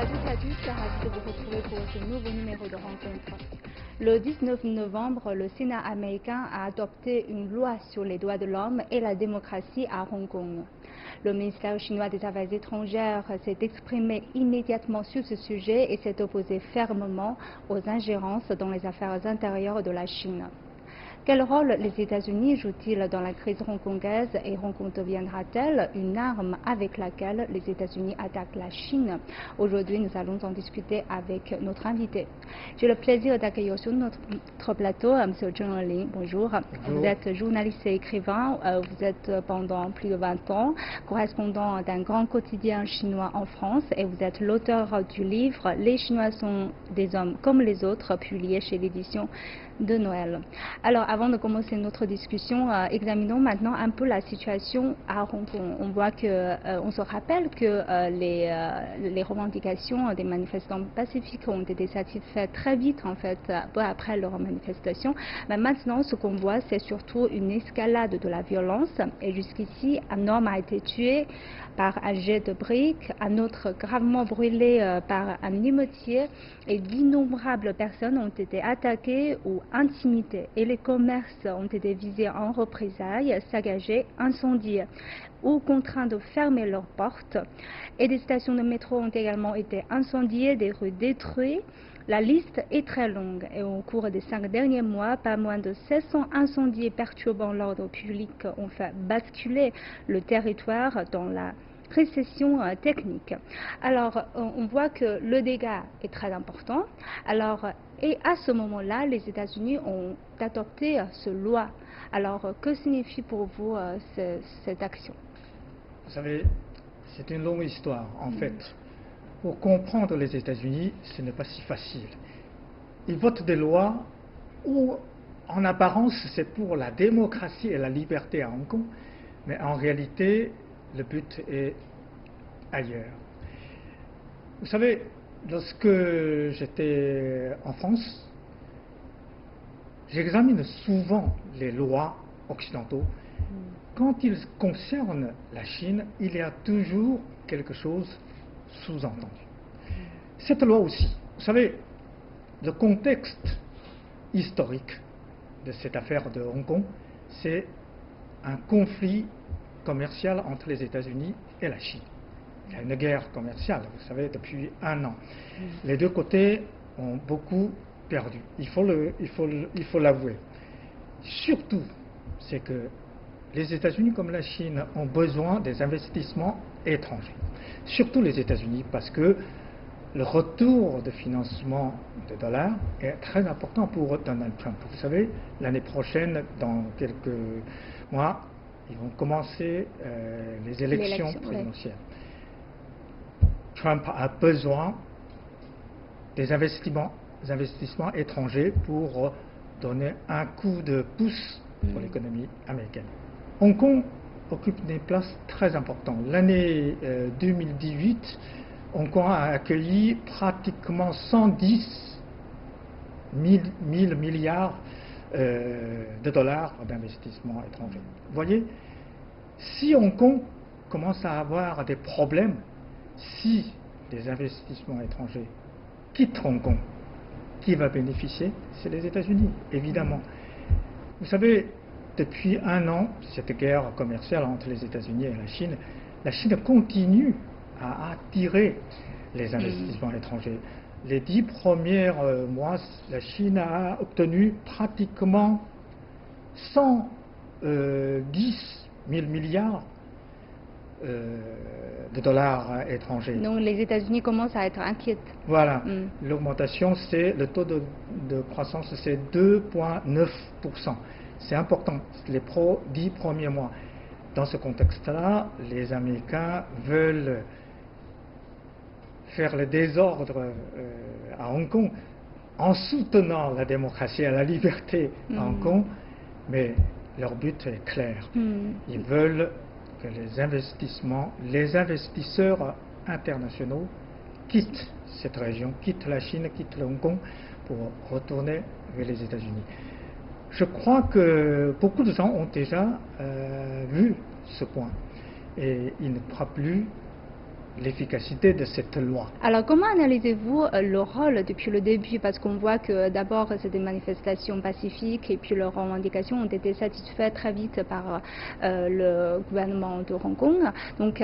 à toutes et à tous, ravi de vous retrouver pour ce nouveau numéro de rencontre. Le 19 novembre, le Sénat américain a adopté une loi sur les droits de l'homme et la démocratie à Hong Kong. Le ministère chinois des Affaires étrangères s'est exprimé immédiatement sur ce sujet et s'est opposé fermement aux ingérences dans les affaires intérieures de la Chine. Quel rôle les États-Unis jouent-ils dans la crise hongkongaise et Hong Kong deviendra-t-elle une arme avec laquelle les États-Unis attaquent la Chine? Aujourd'hui, nous allons en discuter avec notre invité. J'ai le plaisir d'accueillir sur notre plateau M. Zheng Ling. Bonjour. Bonjour. Vous êtes journaliste et écrivain. Vous êtes pendant plus de 20 ans correspondant d'un grand quotidien chinois en France et vous êtes l'auteur du livre « Les Chinois sont des hommes comme les autres » publié chez l'édition de Noël. Alors, avant de commencer notre discussion, examinons maintenant un peu la situation à Hong Kong. On voit que, on se rappelle que les revendications des manifestants pacifiques ont été satisfaites très vite, en fait, peu après leur manifestation. Mais maintenant, ce qu'on voit, c'est surtout une escalade de la violence. Et jusqu'ici, un homme a été tué par un jet de briques, un autre gravement brûlé par un émeutier, et d'innombrables personnes ont été attaquées ou intimidées. Et les commerces ont été visés en représailles, saccagés, incendiés ou contraints de fermer leurs portes. Et des stations de métro ont également été incendiées, des rues détruites. La liste est très longue et au cours des 5 derniers mois, pas moins de 700 incendies perturbant l'ordre public ont fait basculer le territoire dans la récession technique. Alors, on voit que le dégât est très important. Alors, et à ce moment-là, les États-Unis ont adopté ce loi. Alors, que signifie pour vous cette action? Vous savez, c'est une longue histoire, en fait. Pour comprendre les États-Unis, ce n'est pas si facile. Ils votent des lois où, en apparence, c'est pour la démocratie et la liberté à Hong Kong, mais en réalité, le but est ailleurs. Vous savez, lorsque j'étais en France, j'examine souvent les lois occidentaux. Quand ils concernent la Chine, il y a toujours quelque chose sous-entendu. Cette loi aussi, vous savez, le contexte historique de cette affaire de Hong Kong, c'est un conflit commercial entre les États-Unis et la Chine. Il y a une guerre commerciale, vous savez, depuis 1 an. Les deux côtés ont beaucoup perdu. Il faut l'avouer. Surtout, c'est que les États-Unis comme la Chine ont besoin des investissements étrangers. Surtout les États-Unis, parce que le retour de financement de dollars est très important pour Donald Trump. Vous savez, l'année prochaine, dans quelques mois, ils vont commencer les élections présidentielles. Oui. Trump a besoin des investissements étrangers pour donner un coup de pouce pour l'économie américaine. Hong Kong occupe des places très importantes. L'année 2018, Hong Kong a accueilli pratiquement 110 000 milliards de dollars d'investissement étranger. Vous voyez, si Hong Kong commence à avoir des problèmes, si des investissements étrangers quittent Hong Kong, qui va bénéficier? C'est les États-Unis, évidemment. Vous savez, depuis 1 an, cette guerre commerciale entre les États-Unis et la Chine continue à attirer les investissements étrangers. Les 10 premiers mois, la Chine a obtenu pratiquement 110 000 milliards de dollars étrangers. Donc les États-Unis commencent à être inquiets. Voilà. L'augmentation, le taux de croissance, c'est 2,9%. C'est important, les 10 premiers mois. Dans ce contexte-là, les Américains veulent faire le désordre à Hong Kong en soutenant la démocratie et la liberté à Hong Kong, mais leur but est clair. Ils veulent que les investisseurs internationaux quittent cette région, quittent la Chine, quittent le Hong Kong pour retourner vers les États-Unis. Je crois que beaucoup de gens ont déjà vu ce point et ils ne croient plus l'efficacité de cette loi. Alors, comment analysez-vous le rôle depuis le début? Parce qu'on voit que d'abord, c'est des manifestations pacifiques et puis leurs revendications ont été satisfaites très vite par le gouvernement de Hong Kong. Donc,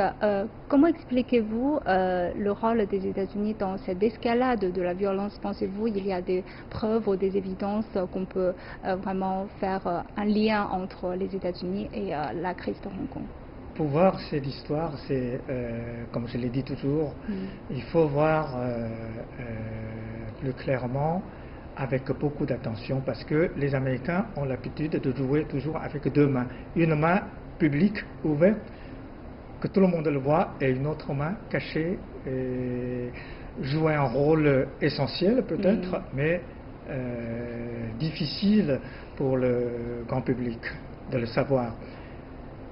comment expliquez-vous le rôle des États-Unis dans cette escalade de la violence? Pensez-vous qu'il y a des preuves ou des évidences qu'on peut vraiment faire un lien entre les États-Unis et la crise de Hong Kong? Pour voir cette histoire, c'est, comme je l'ai dit toujours, il faut voir plus clairement, avec beaucoup d'attention, parce que les Américains ont l'habitude de jouer toujours avec deux mains. Une main publique, ouverte, que tout le monde le voit, et une autre main cachée, et jouer un rôle essentiel peut-être, mais difficile pour le grand public de le savoir.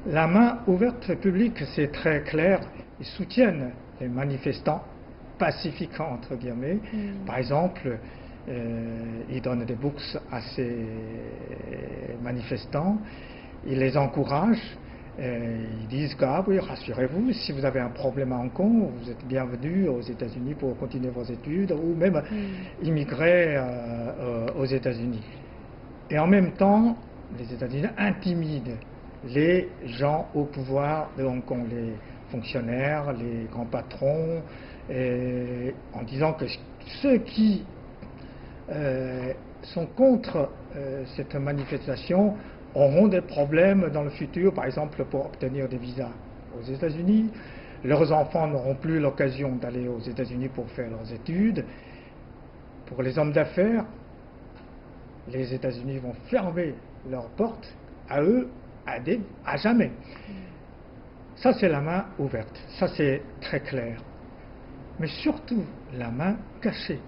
La main ouverte publique, c'est très clair, ils soutiennent les manifestants pacifiques, entre guillemets. Par exemple, ils donnent des bourses à ces manifestants, ils les encouragent, ils disent que, ah oui, rassurez-vous, si vous avez un problème à Hong Kong, vous êtes bienvenus aux États-Unis pour continuer vos études, ou même immigrer aux États-Unis. Et en même temps, les États-Unis intimident les gens au pouvoir de Hong Kong, les fonctionnaires, les grands patrons, en disant que ceux qui sont contre cette manifestation auront des problèmes dans le futur, par exemple pour obtenir des visas aux États-Unis. Leurs enfants n'auront plus l'occasion d'aller aux États-Unis pour faire leurs études. Pour les hommes d'affaires, les États-Unis vont fermer leurs portes à eux à jamais. Ça, c'est la main ouverte. Ça, c'est très clair. Mais surtout, la main cachée.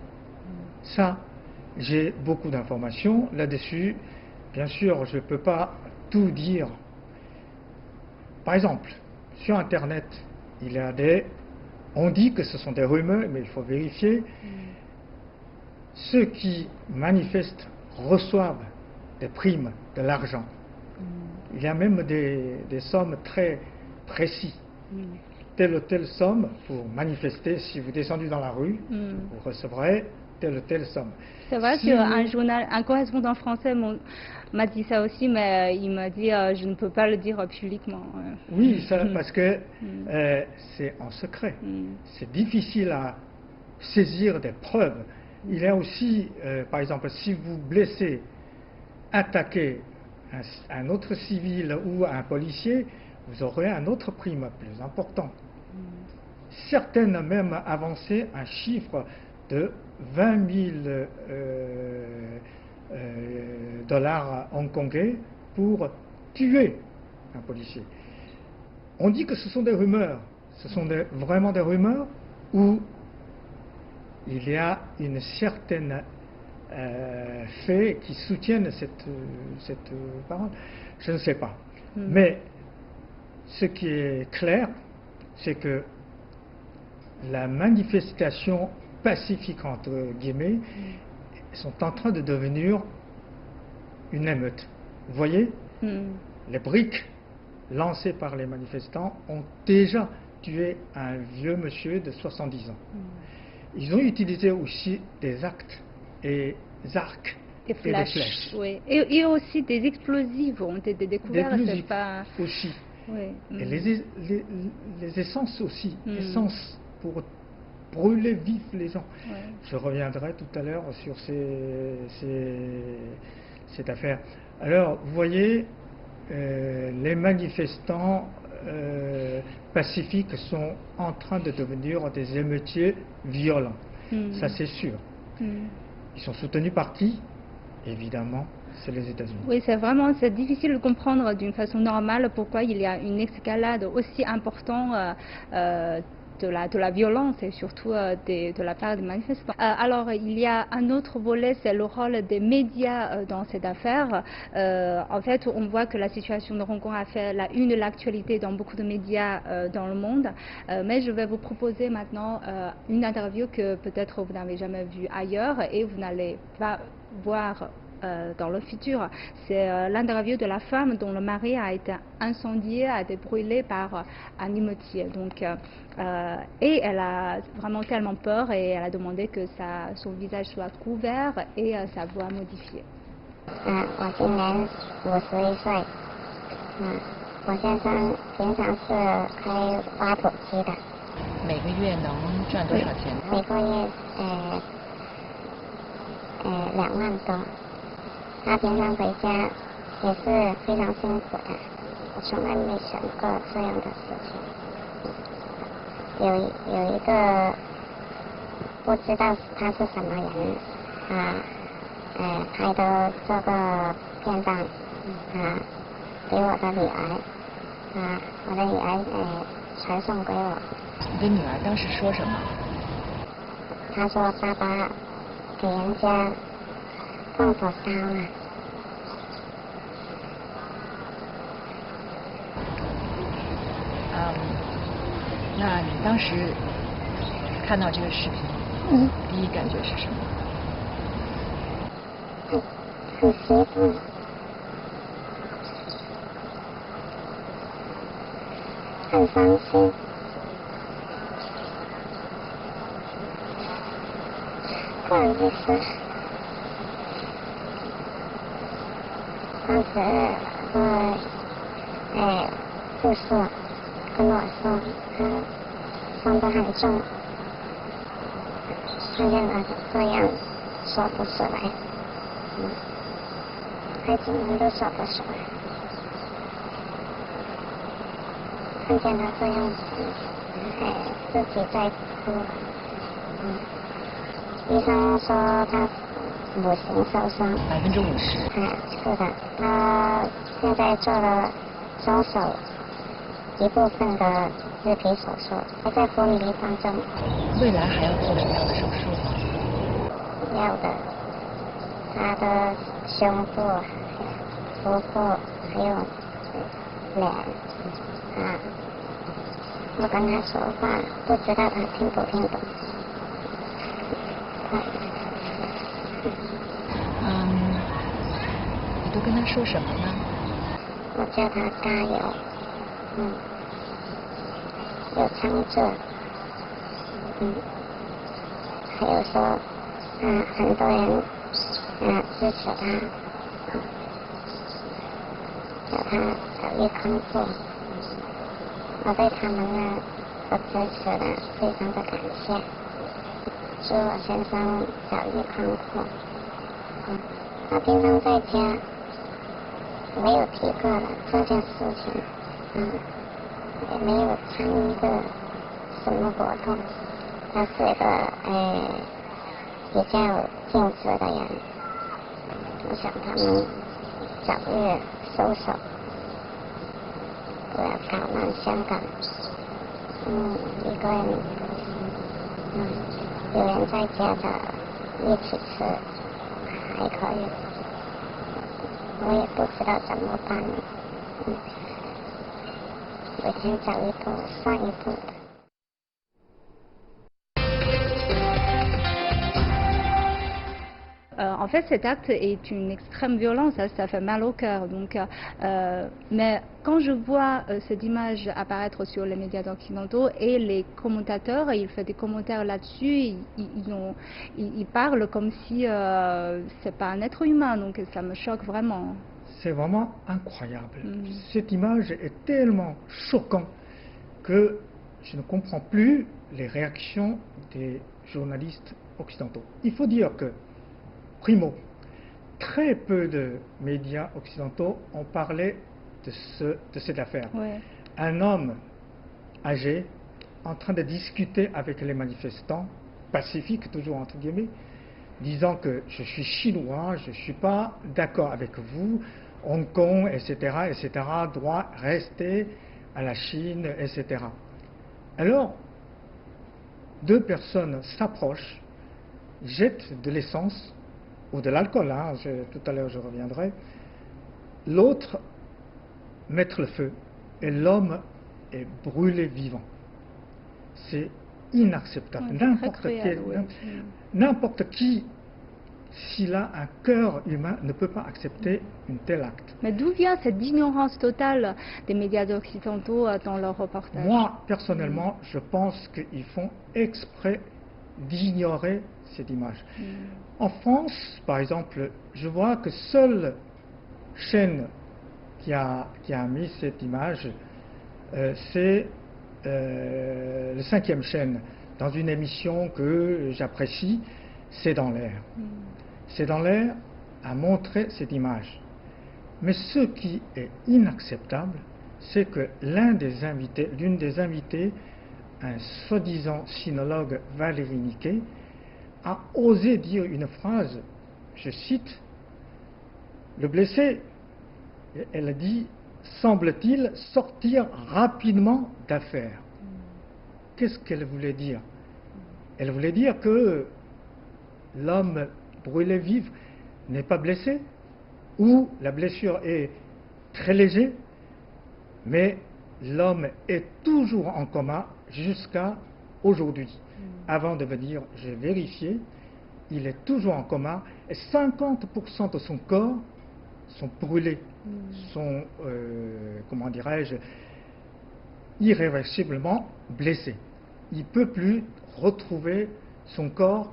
Ça, j'ai beaucoup d'informations là-dessus. Bien sûr, je ne peux pas tout dire. Par exemple, sur Internet, il y a on dit que ce sont des rumeurs, mais il faut vérifier. Ceux qui manifestent reçoivent des primes, de l'argent. Il y a même des sommes très précises. Telle ou telle somme pour manifester. Si vous descendez dans la rue, vous recevrez telle ou telle somme. C'est vrai qu'un correspondant français m'a dit ça aussi, mais il m'a dit je ne peux pas le dire publiquement. Oui, parce que c'est en secret. C'est difficile à saisir des preuves. Il y a aussi, par exemple, si vous blessez, attaquez un autre civil ou un policier, vous aurez un autre prime plus important. Certaines même avancé un chiffre de 20 000 dollars hongkongais pour tuer un policier. On dit que ce sont des rumeurs. Ce sont vraiment des rumeurs où il y a une certaine faits qui soutiennent cette parole. Je ne sais pas. Mais ce qui est clair, c'est que la manifestation pacifique, entre guillemets, sont en train de devenir une émeute. Vous voyez, les briques lancées par les manifestants ont déjà tué un vieux monsieur de 70 ans. Ils ont utilisé aussi des actes et des arcs des flèches. Oui. Et aussi des explosifs ont été découverts. Des pas... aussi. Oui. Et les essences aussi. Essences pour brûler vif les gens. Oui. Je reviendrai tout à l'heure sur cette affaire. Alors, vous voyez, les manifestants pacifiques sont en train de devenir des émeutiers violents. Ça, c'est sûr. Ils sont soutenus par qui? Évidemment, c'est les États-Unis. Oui, c'est difficile de comprendre d'une façon normale pourquoi il y a une escalade aussi importante de la violence et surtout de la part des manifestants. Alors, il y a un autre volet, c'est le rôle des médias dans cette affaire. En fait, on voit que la situation de Hong Kong a fait la une de l'actualité dans beaucoup de médias dans le monde. Mais je vais vous proposer maintenant une interview que peut-être vous n'avez jamais vue ailleurs et vous n'allez pas voir dans le futur. C'est l'interview de la femme dont le mari a été incendié, a été brûlé par un émeutier. Donc, et elle a vraiment tellement peur et elle a demandé que son visage soit couvert et sa voix modifiée. 我今年51岁，我先生平常是开挖土机的，每个月能赚多少钱？每个月2万多。他平常回家也是非常辛苦的，我从来没想过这样的事情。有一个不知道他是什么人拍的这个片段给我的女儿我的女儿传送给我。你的女儿当时说什么？她说爸爸给人家放火烧了。那你当时看到这个视频，第一感觉是什么？很心痛，很伤心。不好意思，当时护士跟我说，伤得很重，他现在这样说不出来，孩子们都说不出来，看见他这样子，自己在哭，医生说他五行受伤50%。是的，他现在做了双手一部分的植皮手术，还在昏迷当中。未来还要做什么样的手术吗？要的，他的胸部、腹部还有脸我跟他说话，不知道他听不听懂。你都跟他说什么呢？我叫他加油，有撑着，还有说，很多人支持他，叫他早日康复。我对他们的支持非常的感谢，祝我先生早日康复。他平常在家没有提过这件事情，也没有参与过什么活动。他是一个比较尽职的人，我想他们早日收手，不要搞乱香港。一个人，有人在家的一起吃还可以，我也不知道怎么办，每天走一步算一步的。En fait, cet acte est une extrême violence, ça fait mal au cœur. Donc, mais quand je vois cette image apparaître sur les médias occidentaux et les commentateurs, ils font des commentaires là-dessus, ils parlent comme si c'est pas un être humain, donc ça me choque vraiment. C'est vraiment incroyable. Cette image est tellement choquante que je ne comprends plus les réactions des journalistes occidentaux. Il faut dire que primo, très peu de médias occidentaux ont parlé de cette affaire. Ouais. Un homme âgé en train de discuter avec les manifestants, pacifiques toujours entre guillemets, disant que je suis chinois, je ne suis pas d'accord avec vous, Hong Kong, etc., doit rester à la Chine, etc. Alors, deux personnes s'approchent, jettent de l'essence, ou de l'alcool, tout à l'heure je reviendrai, l'autre mettre le feu et l'homme est brûlé vivant. C'est inacceptable. Ouais, N'importe qui s'il a un cœur humain, ne peut pas accepter un tel acte. Mais d'où vient cette ignorance totale des médias occidentaux dans leurs reportages? Moi, personnellement, je pense qu'ils font exprès d'ignorer cette image. En France, par exemple, je vois que seule chaîne qui a mis cette image, c'est le 5e chaîne, dans une émission que j'apprécie, C'est dans l'air. C'est dans l'air a montré cette image. Mais ce qui est inacceptable, c'est que l'une des invitées, un soi-disant sinologue, Valérie Niquet, a osé dire une phrase, je cite, le blessé, elle a dit, semble-t-il sortir rapidement d'affaire. Qu'est-ce qu'elle voulait dire? Elle voulait dire que l'homme brûlé vif n'est pas blessé, ou la blessure est très légère, mais l'homme est toujours en coma jusqu'à aujourd'hui. Avant de venir, j'ai vérifié, il est toujours en coma et 50% de son corps sont brûlés, sont, comment dirais-je, irréversiblement blessés. Il ne peut plus retrouver son corps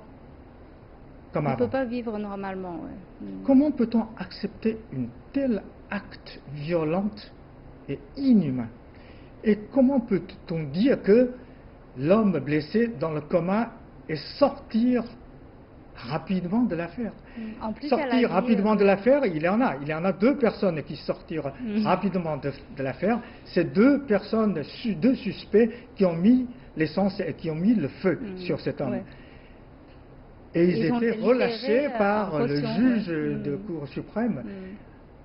comme avant. Il ne peut pas vivre normalement. Ouais. Comment peut-on accepter un tel acte violent et inhumain? Et comment peut-on dire que l'homme blessé dans le coma est sortir rapidement de l'affaire? En plus, sortir rapidement de l'affaire, il y en a 2 personnes qui sortirent rapidement de l'affaire. C'est 2 personnes, 2 suspects qui ont mis l'essence et qui ont mis le feu sur cet homme. Ouais. Et ils étaient relâchés par le juge de Cour suprême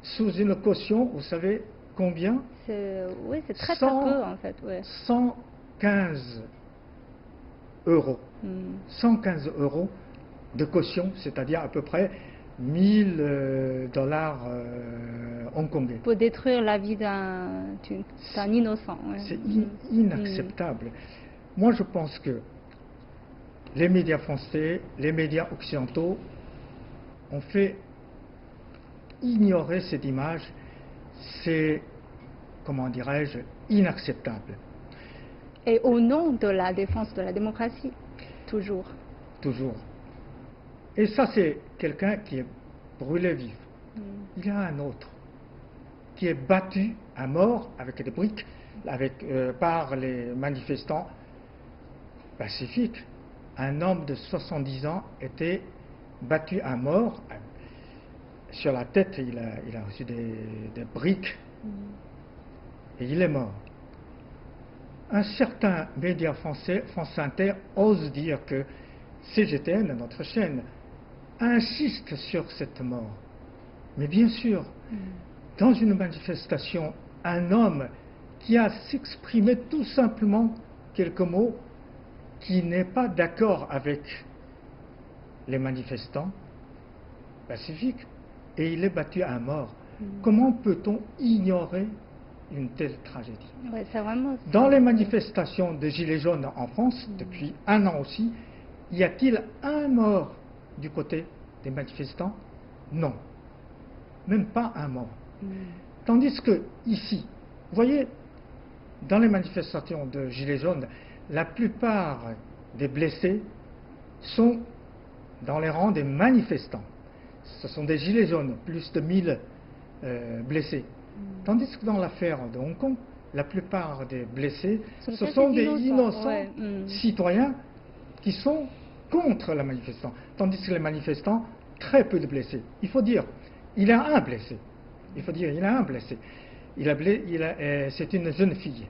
sous une caution, vous savez combien? Oui, c'est très peu en fait. Ouais. 115 euros. 115 euros de caution, c'est-à-dire à peu près 1000 dollars hongkongais. Pour détruire la vie d'un innocent. Ouais. C'est inacceptable. Moi, je pense que les médias français, les médias occidentaux ont fait ignorer cette image. C'est, comment dirais-je, inacceptable. Et au nom de la défense de la démocratie, toujours. Toujours. Et ça, c'est quelqu'un qui est brûlé vif. Il y a un autre qui est battu à mort avec des briques par les manifestants pacifiques. Un homme de 70 ans était battu à mort. Sur la tête, il a reçu des briques et il est mort. Un certain média français, France Inter, ose dire que CGTN, notre chaîne, insiste sur cette mort. Mais bien sûr, dans une manifestation, un homme qui a s'exprimé tout simplement quelques mots, qui n'est pas d'accord avec les manifestants pacifiques, et il est battu à mort. Comment peut-on ignorer une telle tragédie? Ouais, vraiment, dans les manifestations de Gilets jaunes en France, depuis un an aussi, y a-t-il un mort du côté des manifestants? Non. Même pas un mort. Tandis que ici, vous voyez, dans les manifestations de Gilets jaunes, la plupart des blessés sont dans les rangs des manifestants. Ce sont des Gilets jaunes, plus de 1000 blessés. Tandis que dans l'affaire de Hong Kong, la plupart des blessés, ce sont des innocents citoyens qui sont contre la manifestation. Tandis que les manifestants, très peu de blessés. Il faut dire, il y a un blessé. C'est une jeune fille.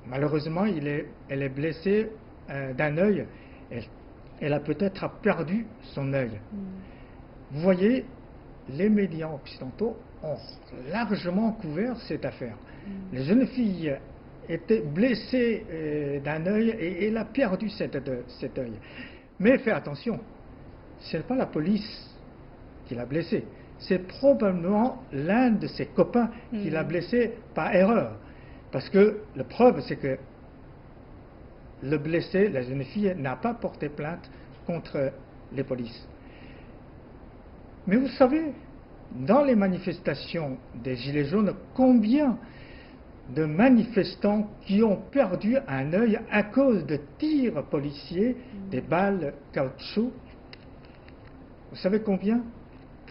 Malheureusement, elle est blessée d'un œil. Elle a peut-être perdu son œil. Vous voyez, les médias occidentaux ont largement couvert cette affaire. La jeune fille était blessée d'un œil et elle a perdu cet œil. Mais faites attention, ce n'est pas la police qui l'a blessée. C'est probablement l'un de ses copains qui l'a blessé par erreur. Parce que la preuve, c'est que le blessé, la jeune fille, n'a pas porté plainte contre les polices. Mais vous savez, dans les manifestations des Gilets jaunes, combien de manifestants qui ont perdu un œil à cause de tirs policiers, des balles caoutchouc? Vous savez combien?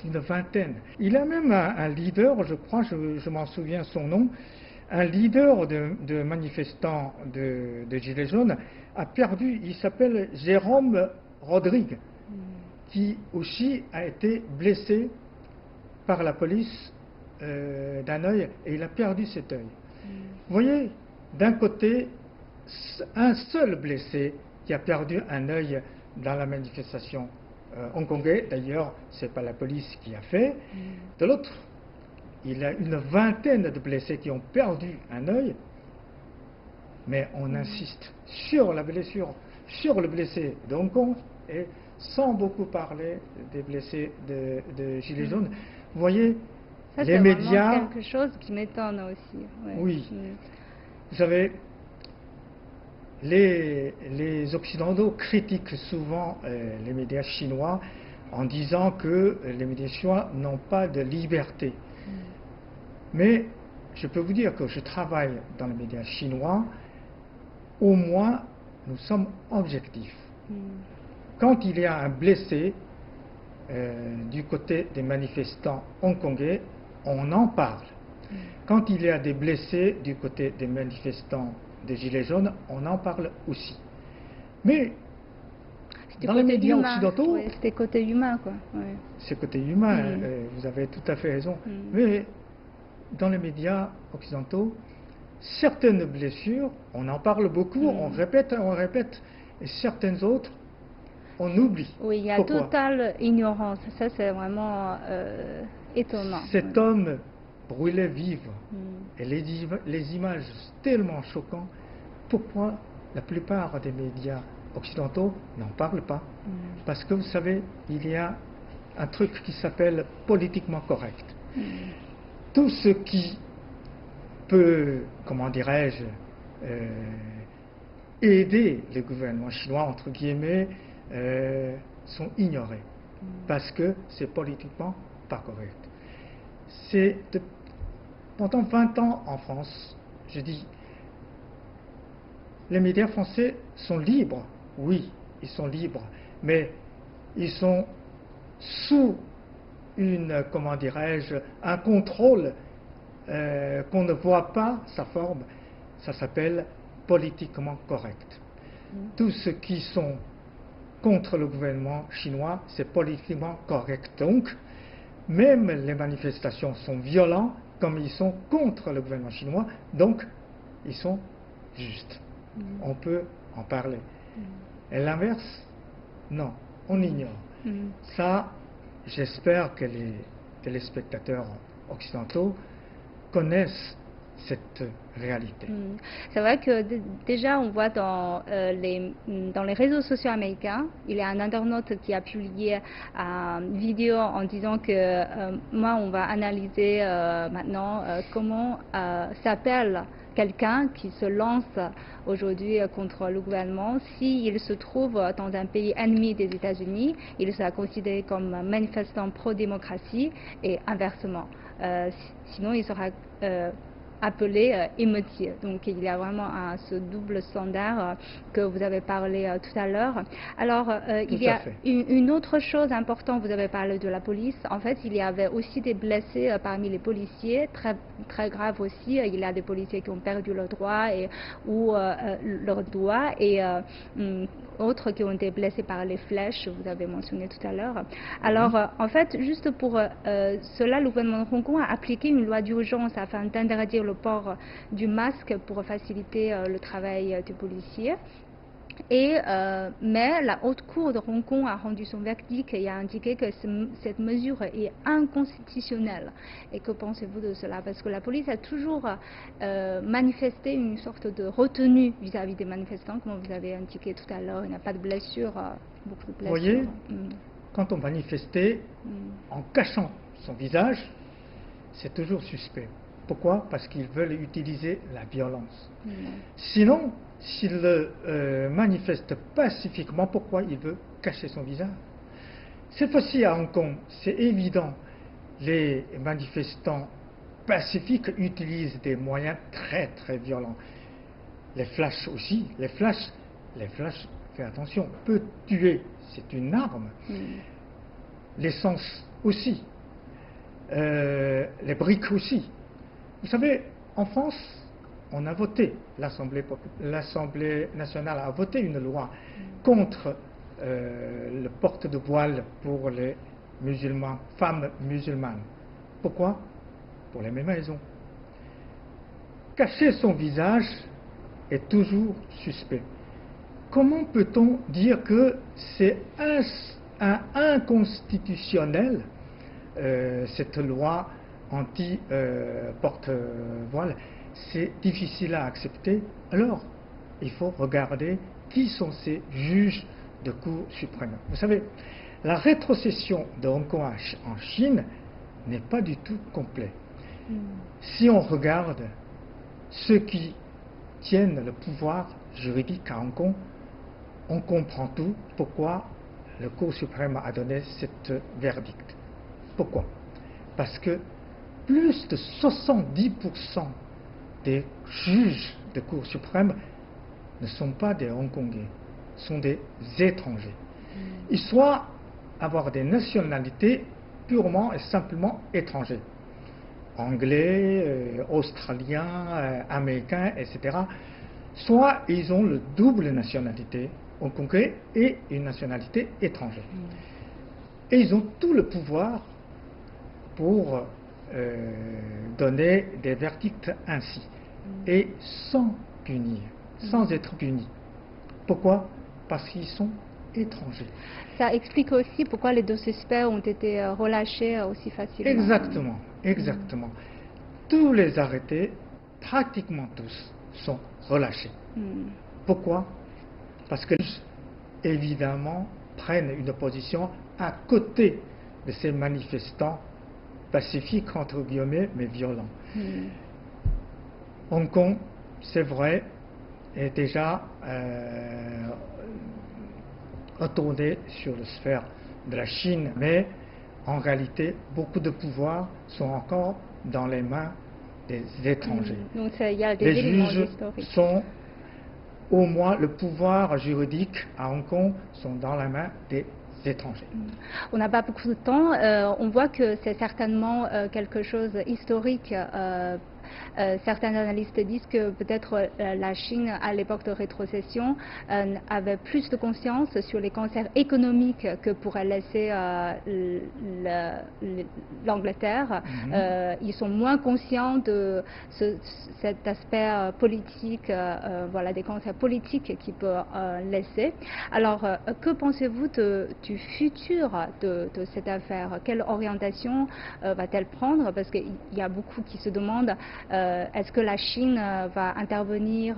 Une vingtaine. Il y a même un leader, je crois, je m'en souviens son nom, un leader de manifestants de Gilets jaunes a perdu, il s'appelle Jérôme Rodrigue, qui aussi a été blessé par la police d'un œil, et il a perdu cet œil. Vous voyez, d'un côté, un seul blessé qui a perdu un œil dans la manifestation hongkongais, d'ailleurs, ce n'est pas la police qui a fait. De l'autre, il y a une vingtaine de blessés qui ont perdu un œil, mais on insiste sur la blessure, sur le blessé de Hong Kong, et sans beaucoup parler des blessés de Gilets jaunes. Vous voyez, ça, les médias... C'est quelque chose qui m'étonne aussi. Ouais. Oui. Vous savez, les Occidentaux critiquent souvent les médias chinois en disant que les médias chinois n'ont pas de liberté. Mais je peux vous dire que je travaille dans les médias chinois, au moins nous sommes objectifs. Quand il y a un blessé du côté des manifestants hongkongais, on en parle. Quand il y a des blessés du côté des manifestants des Gilets jaunes, on en parle aussi. Mais dans les médias occidentaux... Ouais, c'était côté humain, quoi. Ouais. C'est côté humain, vous avez tout à fait raison. Mais dans les médias occidentaux, certaines blessures, on en parle beaucoup, on répète, et certaines autres, on oublie. Oui, il y a Pourquoi? totale ignorance. Ça, c'est vraiment étonnant. Cet homme brûlait vif, et les images tellement choquantes, pourquoi la plupart des médias occidentaux n'en parlent pas? Parce que vous savez, il y a un truc qui s'appelle politiquement correct. Tout ce qui peut, comment dirais-je, aider le gouvernement chinois, entre guillemets, sont ignorés. Parce que c'est politiquement pas correct. Pendant 20 ans en France, je dis, les médias français sont libres. Oui, ils sont libres, mais ils sont sous comment dirais-je, un contrôle qu'on ne voit pas sa forme. Ça s'appelle politiquement correct. Tous ceux qui sont contre le gouvernement chinois, c'est politiquement correct. Donc, même les manifestations sont violentes comme ils sont contre le gouvernement chinois, donc ils sont justes. On peut en parler. Et l'inverse, non, on ignore. Ça, j'espère que les téléspectateurs occidentaux connaissent cette réalité. C'est vrai que déjà on voit dans les réseaux sociaux américains, il y a un internaute qui a publié une vidéo en disant que moi on va analyser maintenant comment s'appelle quelqu'un qui se lance aujourd'hui contre le gouvernement. S'il se trouve dans un pays ennemi des États-Unis, il sera considéré comme manifestant pro-démocratie et inversement. Sinon, il sera appelé émeutier. Donc il y a vraiment ce double standard que vous avez parlé tout à l'heure. Alors il y a une autre chose importante, vous avez parlé de la police. En fait, il y avait aussi des blessés parmi les policiers, très graves aussi. Il y a des policiers qui ont perdu leur droit ou leur doigt et autres qui ont été blessés par les flèches, vous avez mentionné tout à l'heure. Alors en fait, juste pour cela, le gouvernement de Hong Kong a appliqué une loi d'urgence afin d'interdire le port du masque pour faciliter le travail des policiers. Mais la haute cour de Hong Kong a rendu son verdict et a indiqué que cette mesure est inconstitutionnelle. Et que pensez-vous de cela? Parce que la police a toujours manifesté une sorte de retenue vis-à-vis des manifestants, comme vous avez indiqué tout à l'heure. Il n'y a pas de blessures, beaucoup de blessures. Vous voyez, quand on manifestait en cachant son visage, c'est toujours suspect. Pourquoi? Parce qu'ils veulent utiliser la violence. Sinon, s'il manifeste pacifiquement, pourquoi il veut cacher son visage? Cette fois-ci à Hong Kong, c'est évident, les manifestants pacifiques utilisent des moyens très très violents. Les flashs aussi, les flashs, faites attention, peut tuer, c'est une arme. L'essence aussi, les briques aussi. Vous savez, en France, on a voté, l'Assemblée nationale a voté une loi contre le porte de voile pour les musulmans, femmes musulmanes. Pourquoi? Pour les mêmes raisons. Cacher son visage est toujours suspect. Comment peut-on dire que c'est inconstitutionnel, cette loi anti-porte-voile? C'est difficile à accepter. Alors, il faut regarder qui sont ces juges de Cour suprême. Vous savez, la rétrocession de Hong Kong en Chine n'est pas du tout complète. Si on regarde ceux qui tiennent le pouvoir juridique à Hong Kong, on comprend tout pourquoi le Cour suprême a donné cette verdict. Pourquoi? Parce que plus de 70% des juges de Cour suprême ne sont pas des Hongkongais, sont des étrangers. Ils soit avoir des nationalités purement et simplement étrangères, anglais, australiens, américains, etc. Soit ils ont le double nationalité, hongkongais et une nationalité étrangère. Et ils ont tout le pouvoir pour donner des verdicts ainsi, et sans punir, sans être punis. Pourquoi? Parce qu'ils sont étrangers. Ça explique aussi pourquoi les deux suspects ont été relâchés aussi facilement. Exactement, exactement. Tous les arrêtés, pratiquement tous, sont relâchés. Pourquoi? Parce que, évidemment, prennent une position à côté de ces manifestants pacifiques, entre guillemets, mais violents. Hong Kong, c'est vrai, est déjà retourné sur la sphère de la Chine, mais en réalité, beaucoup de pouvoirs sont encore dans les mains des étrangers. Donc, il y a des les juges sont, au moins, le pouvoir juridique à Hong Kong sont dans la main des étrangers. On n'a pas beaucoup de temps. On voit que c'est certainement quelque chose d'historique. Certains analystes disent que peut-être la Chine, à l'époque de rétrocession, avait plus de conscience sur les cancers économiques que pourrait laisser l'Angleterre. Ils sont moins conscients de cet aspect politique, voilà, des cancers politiques qu'ils peuvent laisser. Alors, que pensez-vous du futur de cette affaire? Quelle orientation va-t-elle prendre? Parce qu'il y a beaucoup qui se demandent est-ce que la Chine va intervenir?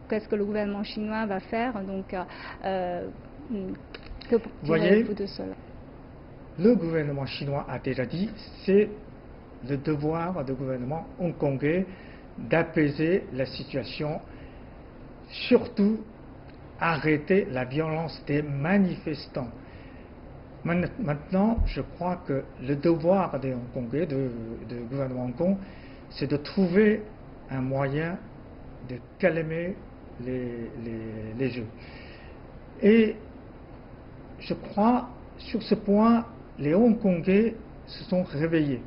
Qu'est-ce que le gouvernement chinois va faire? Donc, que direz-vous de cela? Le gouvernement chinois a déjà dit c'est le devoir du gouvernement hongkongais d'apaiser la situation, surtout arrêter la violence des manifestants. Maintenant, je crois que le devoir des Hongkongais, du gouvernement Hong Kong, c'est de trouver un moyen de calmer les jeux. Et je crois, sur ce point, les Hongkongais se sont réveillés.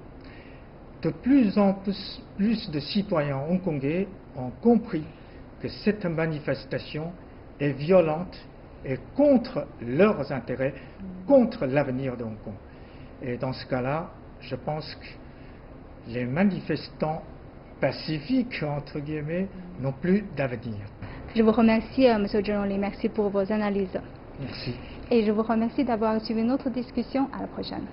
De plus en plus de citoyens hongkongais ont compris que cette manifestation est violente et contre leurs intérêts, contre l'avenir de Hong Kong. Et dans ce cas-là, je pense que les manifestants pacifiques, entre guillemets, n'ont plus d'avenir. Je vous remercie, M. Zheng Li, merci pour vos analyses. Merci. Et je vous remercie d'avoir suivi notre discussion. À la prochaine.